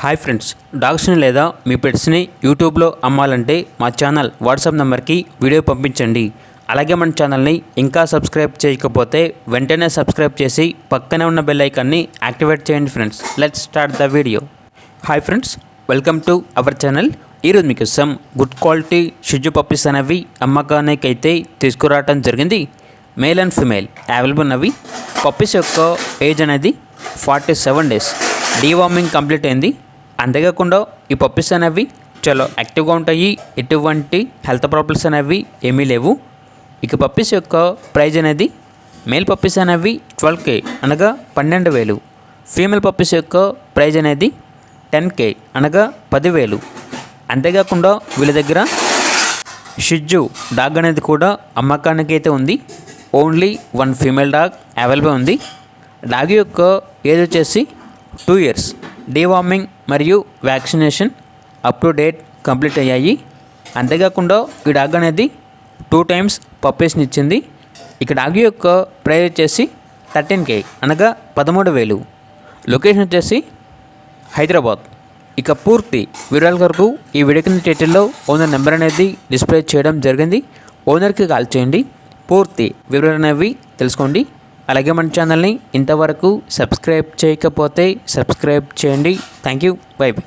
Hi friends, డాగ్స్ని లేదా మీ పెట్స్ని యూట్యూబ్లో అమ్మాలంటే మా ఛానల్ వాట్సాప్ నెంబర్కి వీడియో పంపించండి. అలాగే మన ఛానల్ని ఇంకా సబ్స్క్రైబ్ చేయకపోతే వెంటనే సబ్స్క్రైబ్ చేసి పక్కనే ఉన్న బెల్ ఐకాన్ని యాక్టివేట్ చేయండి friends. Let's start the video. Hi friends, welcome to our channel. ఈరోజు మీకోసం గుడ్ క్వాలిటీ షిజు పప్పీస్ అనేవి అమ్మకానికి అయితే తీసుకురావడం జరిగింది. మేల్ అండ్ ఫిమేల్ అవైలబుల్ ఉన్నవి. పప్పీస్ యొక్క ఏజ్ అనేది 47 days. డీవార్మింగ్ కంప్లీట్ అయింది. అంతేకాకుండా ఈ పప్పీస్ అనేవి చాలా యాక్టివ్గా ఉంటాయి. ఎటువంటి హెల్త్ ప్రాబ్లమ్స్ అనేవి ఏమీ లేవు. ఇక పప్పీస్ యొక్క ప్రైజ్ అనేది మేల్ పప్పీస్ అనేవి 12K అనగా 12,000. ఫీమేల్ పప్పీస్ యొక్క ప్రైజ్ అనేది 10K అనగా 10,000. అంతేకాకుండా వీళ్ళ దగ్గర షిజు డాగ్ అనేది కూడా అమ్మకానికి అయితే ఉంది. ఓన్లీ 1 ఫీమేల్ డాగ్ అవైలబుల్ ఉంది. డాగ్ యొక్క ఏజ్ వచ్చేసి 2 years. డీవార్మింగ్ మరియు vaccination up to date complete అయ్యాయి. అంతేకాకుండా ఈ డాగ్ అనేది 2 times పప్పీస్ని ఇచ్చింది. ఇక డాగ్ యొక్క ప్రైస్ వచ్చేసి 13K అనగా 13,000. లొకేషన్ వచ్చేసి హైదరాబాద్. ఇక పూర్తి వివరాల వరకు ఈ వీడియో కింద టైటిల్లో ఓనర్ నెంబర్ అనేది డిస్ప్లే చేయడం జరిగింది. ఓనర్కి కాల్ చేయండి, పూర్తి వివరాలు అనేవి తెలుసుకోండి. అలాగే మన ఛానల్ని ఇంతవరకు సబ్స్క్రైబ్ చేయకపోతే సబ్స్క్రైబ్ చేయండి. Thank you. By by.